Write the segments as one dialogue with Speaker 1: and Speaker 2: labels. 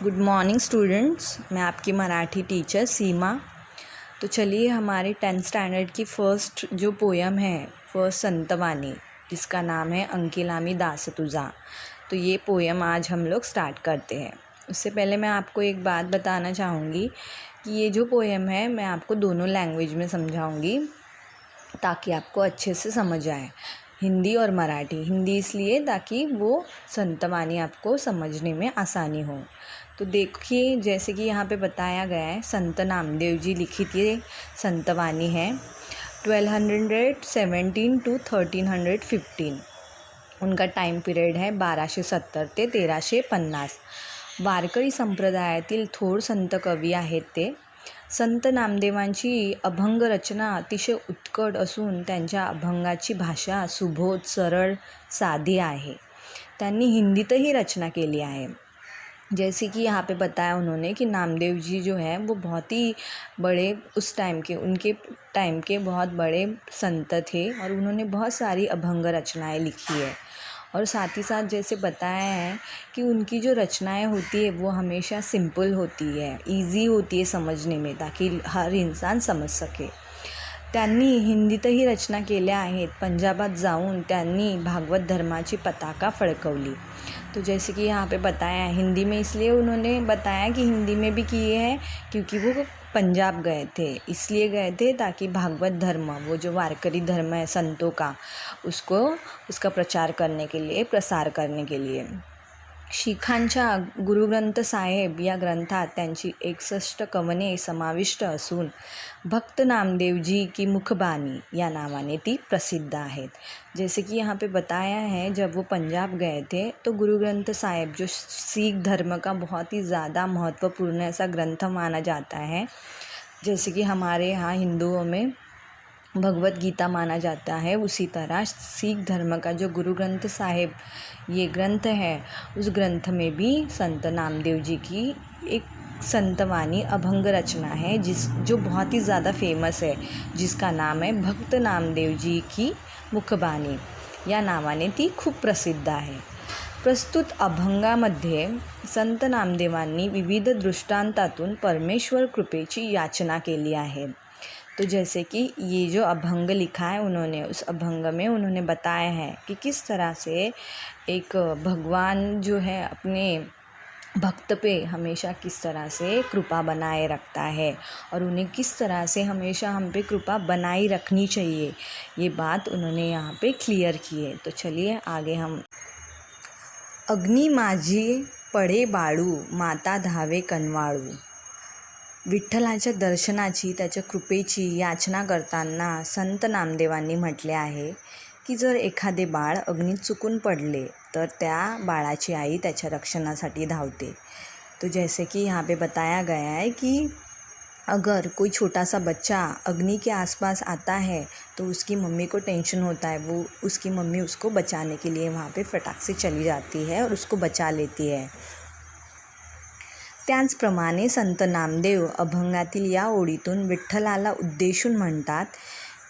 Speaker 1: Good morning students, मैं आपकी Marathi teacher सीमा। तो चलिए हमारे 10th स्टैंडर्ड की फ़र्स्ट जो पोयम है, फर्स्ट संतवानी, जिसका नाम है अंकिलामी दास तुझा। तो ये पोयम आज हम लोग स्टार्ट करते हैं। उससे पहले मैं आपको एक बात बताना चाहूँगी कि ये जो पोयम है मैं आपको दोनों लैंग्वेज में समझाऊँगी ताकि आपको अच्छे से समझ आए, हिंदी और मराठी। हिंदी इसलिए ताकि वो संतवानी आपको समझने में आसानी हो। तो देखिए, जैसे कि यहाँ पे बताया गया है, संत नामदेव जी लिखित ये संतवानी है 1217 to 1315। उनका टाइम पिरियड है 1270 ते 1350। वारकरी संप्रदायातील थोर संत कवी आहेत ते। संत नामदेवांची अभंग रचना अतिशय उत्कट असून त्यांच्या अभंगाची भाषा सुबोध, सरळ, साधी आहे। त्यांनी हिंदीतही रचना केली आहे। जैसे कि यहाँ पे बताया उन्होंने कि नामदेव जी जो है वो बहुत ही बड़े उस टाइम के, उनके टाइम के बहुत बड़े संत थे और उन्होंने बहुत सारी अभंग रचनाएं लिखी है। और साथ ही साथ जैसे बताया है कि उनकी जो रचनाएं होती है वो हमेशा सिंपल होती है, इजी होती है समझने में, ताकि हर इंसान समझ सके। त्यांनी हिंदीतही रचना केल्या आहेत। पंजाबात जाऊन त्यांनी भागवत धर्माची पताका फडकवली। तो जैसे कि यहाँ पे बताया है, हिंदी में इसलिए उन्होंने बताया कि हिंदी में भी किए हैं क्योंकि वो पंजाब गए थे, इसलिए गए थे ताकि भागवत धर्म, वो जो वारकरी धर्म है संतों का, उसका प्रचार करने के लिए, प्रसार करने के लिए। शीखांच्या गुरुग्रंथ साहेब या ग्रंथात त्यांची 61 कवने समाविष्ट असून भक्त नामदेवजी की मुखबानी या नावाने ती प्रसिद्ध आहेत। जैसे कि यहाँ पे बताया है, जब वो पंजाब गए थे तो गुरु ग्रंथ साहिब, जो सिख धर्म का बहुत ही ज़्यादा महत्वपूर्ण ऐसा ग्रंथ माना जाता है, जैसे कि हमारे यहाँ हिंदुओं में भगवत गीता माना जाता है, उसी तरह सिख धर्म का जो गुरु ग्रंथ साहिब ये ग्रंथ है, उस ग्रंथ में भी संत नामदेव जी की एक संतवानी अभंग रचना है जो बहुत ही ज़्यादा फेमस है, जिसका नाम है भक्त नामदेव जी की मुखबानी या नावाने ती खूप प्रसिद्ध आहे। प्रस्तुत अभंगामध्ये संत नामदेवांनी विविध दृष्टांतातून परमेश्वर कृपेची याचना केली आहे। तो जैसे कि ये जो अभंग लिखा है उन्होंने, उस अभंग में उन्होंने बताया है कि किस तरह से एक भगवान जो है अपने भक्त पे हमेशा किस तरह से कृपा बनाए रखता है और उन्हें किस तरह से हमेशा हम पे कृपा बनाई रखनी चाहिए, ये बात उन्होंने यहाँ पे क्लियर की है। तो चलिए आगे हम। अग्नि माझी पडे बाळू, माता धावे कनवाळू। विठ्ठलाच्या दर्शनाची, त्याच्या कृपेची याचना करताना संत नामदेवांनी म्हटले आहे की जर एखादे बाळ अग्नीत चुकून पडले तर त्या बाळाची आई त्याच्या रक्षणासाठी धावते। तो जैसे कि यहाँ पे बताया गया है कि अगर कोई छोटा सा बच्चा अग्नि के आसपास आता है तो उसकी मम्मी को टेंशन होता है, वो उसकी मम्मी उसको बचाने के लिए वहाँ पे फटाक से चली जाती है और उसको बचा लेती है। त्याचप्रमाणे संत नामदेव अभंगातील या ओळीतून विठ्ठलाला उद्देशून म्हणतात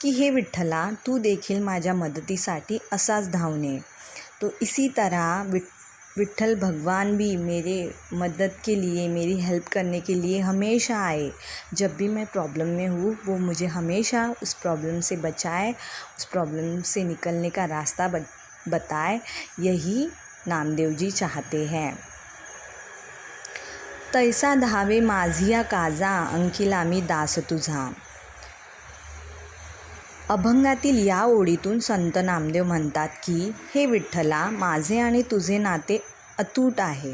Speaker 1: कि हे विठ्ठला, तू देखील माझ्या मदतीसाठी असाच धावणे। तो इसी तरह विठ्ठल भगवान भी मेरे मदद के लिए, मेरी हेल्प करने के लिए हमेशा आए। जब भी मैं प्रॉब्लम में हूँ वो मुझे हमेशा उस प्रॉब्लम से बचाए, उस प्रॉब्लम से निकलने का रास्ता बताए। यही नामदेव जी चाहते हैं। तैसा धावे माझिया काजा, अंकिलामी दास तुझा। अभंगातील या ओळीतून संत नामदेव म्हणतात की हे विठ्ठला, माझे आणि तुझे नाते अतूट आहे।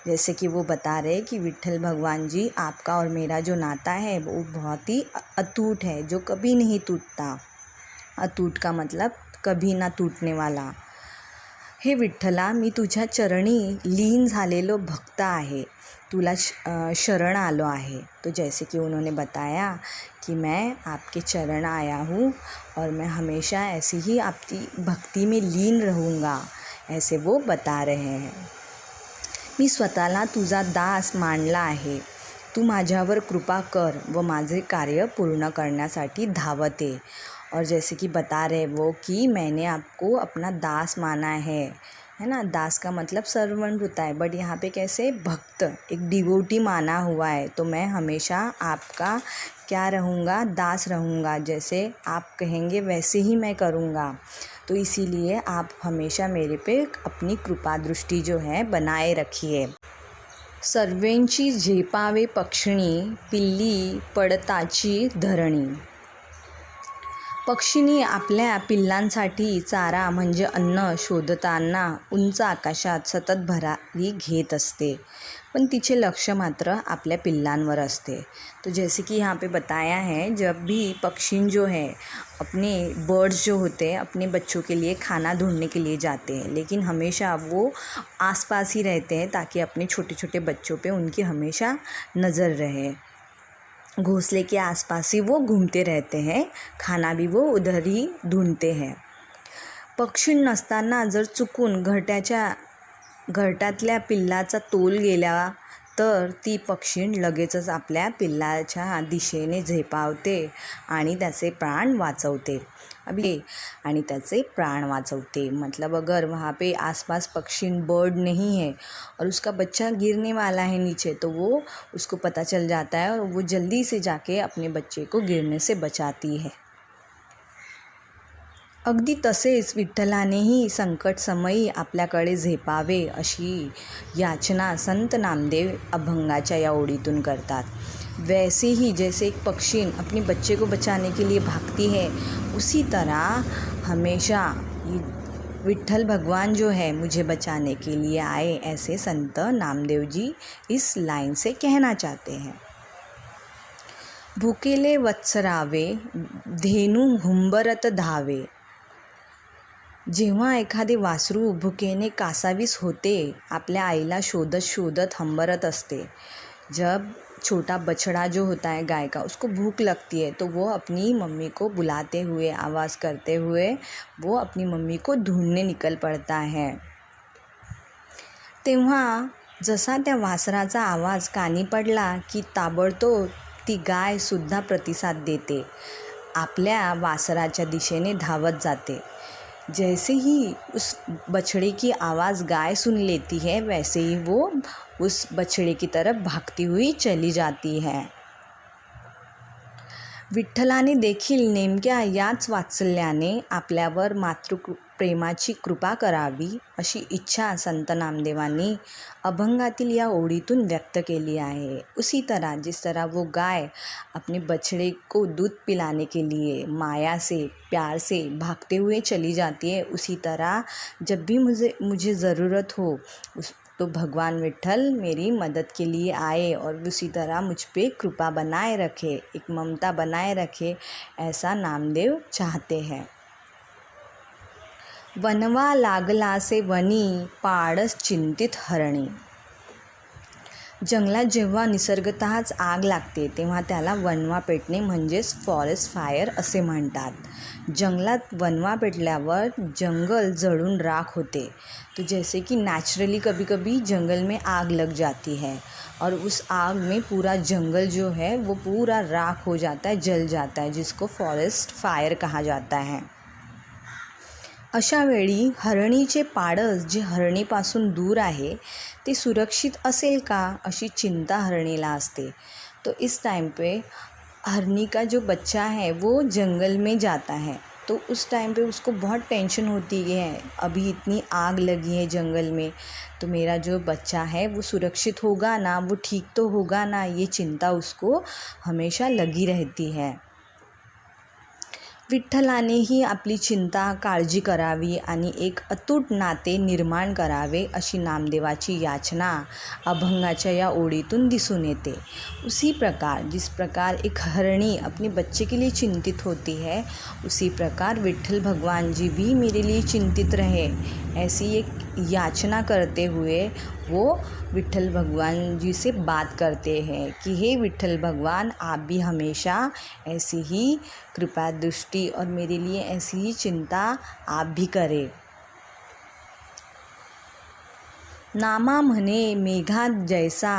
Speaker 1: जैसे कि वो बता रहे कि विठ्ठल भगवान जी, आपका और मेरा जो नाता है वो बहुत ही अतूट है, जो कभी नहीं टूटता। अतूट का मतलब कभी ना टूटने वाला। हे विठ्ठला, मी तुझ्या चरणी लीन झालेलो भक्त आहे, तुला शरण आलो आहे। तो जैसे कि उन्होंने बताया कि मैं आपके चरण आया हूँ और मैं हमेशा ऐसी ही आपकी भक्ति में लीन रहूँगा, ऐसे वो बता रहे हैं। मी स्वतःला तुझा दास मानला आहे, तू माझ्यावर कृपा कर व माझे कार्य पूर्ण करण्यासाठी धावते। और जैसे कि बता रहे वो कि मैंने आपको अपना दास माना है, है ना। दास का मतलब सर्वेंट होता है, बट यहाँ पे कैसे भक्त, एक डिवोटी माना हुआ है। तो मैं हमेशा आपका क्या रहूँगा, दास रहूँगा, जैसे आप कहेंगे वैसे ही मैं करूँगा। तो इसीलिए आप हमेशा मेरे पे अपनी कृपा दृष्टि जो है बनाए रखिए। सर्वेंची झेपावे पक्षिणी, पिल्ली पडताची धरणी। पक्षिणी आपल्या पिल्लांसाठी चारा म्हणजे अन्न शोधताना उंच आकाशात सतत भरारी घेत असते, पण तिचे लक्ष मात्र आपल्या पिल्लांवर असते। तो जैसे कि यहाँ पे बताया है, जब भी पक्षी जो है अपने बर्ड्स जो होते हैं अपने बच्चों के लिए खाना ढूंढने के लिए जाते हैं, लेकिन हमेशा वो आसपास ही रहते हैं ताकि अपने छोटे छोटे बच्चों पे उनकी हमेशा नज़र रहे। घोंसले के आसपास ही वो घूमते रहते हैं, खाना भी वो उधर ही ढूंढते हैं। पक्षी नसताना जर चुकून घरट्यातल्या पिल्लाचा तोल गेला तर ती पक्षी लगेचच आपल्या पिल्लाच्या दिशेने झेपावते आणि त्याचे प्राण वाचवते। आणि त्याचे प्राण वाचवते मतलब अगर वहाँ पे आसपास पक्षी बर्ड नहीं है और उसका बच्चा गिरने वाला है नीचे, तो वो उसको पता चल जाता है और वो जल्दी से जाके अपने बच्चे को गिरने से बचाती है। अगदी तसेच विठ्ठलानेही संकटसमयी आपल्याकडे झेपावे अशी याचना संत नामदेव अभंगाच्या या ओळीतून करतात। वैसे ही जैसे एक पक्षी अपने बच्चे को बचाने के लिए भागती है, उसी तरह हमेशा विठ्ठल भगवान जो है मुझे बचाने के लिए आए, ऐसे संत नामदेव जी इस लाइन से कहना चाहते हैं। भुकेले वत्सरावे धेनू हुंबरत धावे। जेव्हा एखादे वासरू भुकेने कासावीस होते, आपल्या आईला शोधत शोधत हंबरत असते। जब छोटा बछड़ा जो होता है गाय का, उसको भूख लगती है तो वो अपनी मम्मी को बुलाते हुए, आवाज़ करते हुए वो अपनी मम्मी को ढूंढने निकल पड़ता है। तेव्हा जसा त्या वासराचा आवाज़ कानी पडला की ताबडतोब ती गायसुद्धा प्रतिसाद देते, आपल्या वासराच्या दिशेने धावत जाते। जैसे ही उस बछड़े की आवाज़ गाय सुन लेती है, वैसे ही वो उस बछड़े की तरफ भागती हुई चली जाती है। विठ्ठलाने देखील नेमक्या याच वात्सल्याने आपल्यावर मातृप्रेमाची कृपा करावी अशी इच्छा संत नामदेवांनी अभंगातील या ओळीतून व्यक्त केली आहे। उसी तरह जिस तरह वो गाय अपने बछड़े को दूध पिलाने के लिए माया से, प्यार से भागते हुए चली जाती है, उसी तरह जब भी मुझे ज़रूरत हो तो भगवान विठ्ठल मेरी मदद के लिए आए और उसी तरह मुझ पे कृपा बनाए रखे, एक ममता बनाए रखे, ऐसा नामदेव चाहते हैं। वनवा लागला से वनी पाडस चिंतित हरणी। जंगलात जेव्हा निसर्गतःच आग लागते तेव्हा त्याला वनवा पेटणे म्हणजेच फॉरेस्ट फायर असे म्हणतात। जंगलात वनवा पेटल्यावर जंगल जळून राख होते। तो जैसे कि नेचुरली कभी कभी जंगल में आग लग जाती है और उस आग में पूरा जंगल जो है वो पूरा राख हो जाता है, जल जाता है, जिसको फॉरेस्ट फायर कहा जाता है। अशा वेळी हरणीचे पाडस जे हरणीपासून दूर आहे ते सुरक्षित असेल का अशी चिंता हरणीला असते। तो इस टाइम पे हरनी का जो बच्चा है वो जंगल में जाता है, तो उस टाइम पे उसको बहुत टेंशन होती है, अभी इतनी आग लगी है जंगल में, तो मेरा जो बच्चा है वो सुरक्षित होगा ना, वो ठीक तो होगा ना, ये चिंता उसको हमेशा लगी रहती है। विठ्ठलानेही आपली चिंता, काळजी करावी आणि एक अतूट नाते निर्माण करावे अशी नामदेवाची याचना अभंगाच्या या ओळीतून दिसून येते। उसी प्रकार जिस प्रकार एक हरणी अपने बच्चे के लिए चिंतित होती है, उसी प्रकार विठ्ठल भगवान जी भी मेरे लिए चिंतित रहे, ऐसी एक याचना करते हुए वो विठ्ठल भगवान जी से बात करते हैं कि हे विठ्ठल भगवान, आप भी हमेशा ऐसी ही कृपा दृष्टि और मेरे लिए ऐसी ही चिंता आप भी करें। नामा म्हणे मेघात जैसा,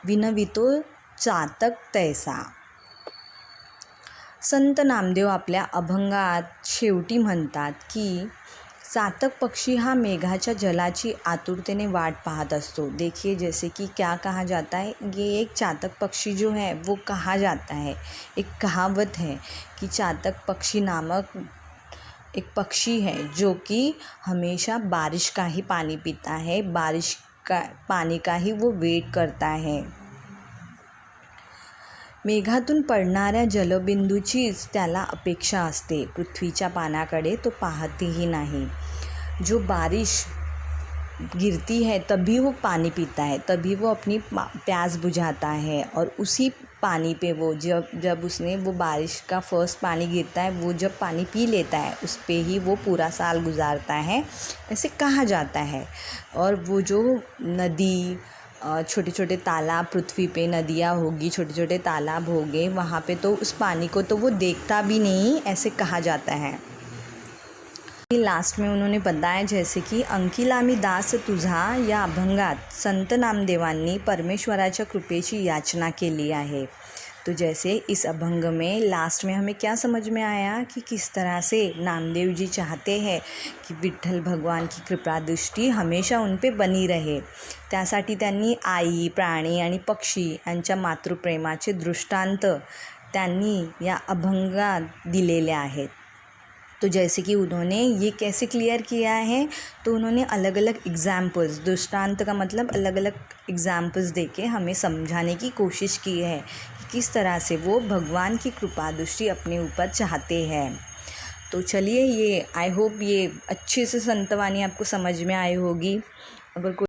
Speaker 1: विनवितो चातक तैसा। संत नामदेव आपल्या अभंगात शेवटी म्हणतात की चातक पक्षी हा मेघाच्या जलाची आतुरतेने वाट पाहत असतो। देखिए जैसे कि क्या कहा जाता है, ये एक चातक पक्षी जो है वो कहा जाता है, एक कहावत है कि चातक पक्षी नामक एक पक्षी है जो कि हमेशा बारिश का ही पानी पीता है, बारिश का पानी का ही वो वेट करता है। मेघातून पडणाऱ्या जलबिंदूचीच त्याला अपेक्षा असते, पृथ्वीच्या पाण्याकडे तो पाहतही नाही। जो बारिश गिरती है तभी वो पानी पीता है, तभी वो अपनी प्यास बुझाता है, और उसी पानी पे वो जब उसने वो बारिश का फर्स्ट पानी गिरता है, वो जब पानी पी लेता है उस पे ही वो पूरा साल गुजारता है, ऐसे कहा जाता है। और वो जो नदी, छोटे छोटे तालाब, पृथ्वी पे नदियाँ होगी, छोटे छोटे तालाब होंगे, वहाँ पे तो उस पानी को तो वो देखता भी नहीं, ऐसे कहा जाता है। लास्ट में उन्होंने बताया जैसे की अंकिला मी दास तुझा या अभंगात संत नामदेवांनी परमेश्वराच्या कृपेची याचना केली आहे। तो जैसे इस अभंग में लास्ट में हमें क्या समझ में आया कि किस तरह से नामदेव जी चाहते हैं कि विठ्ठल भगवान की कृपा दृष्टी हमेशा उन पे बनी रहे। त्यासाठी त्यांनी आई, प्राणी आणि पक्षी यांच्या मातृप्रेमाचे दृष्टांत त्यांनी या अभंगात दिलेले आहेत। तो जैसे कि उन्होंने ये कैसे क्लियर किया है, तो उन्होंने अलग अलग एग्ज़ाम्पल्स, दृष्टांत का मतलब अलग अलग एग्ज़ाम्पल्स देके हमें समझाने की कोशिश की है कि किस तरह से वो भगवान की कृपा दृष्टि अपने ऊपर चाहते हैं। तो चलिए, ये आई होप ये अच्छे से संतवाणी आपको समझ में आई होगी। अगर कोई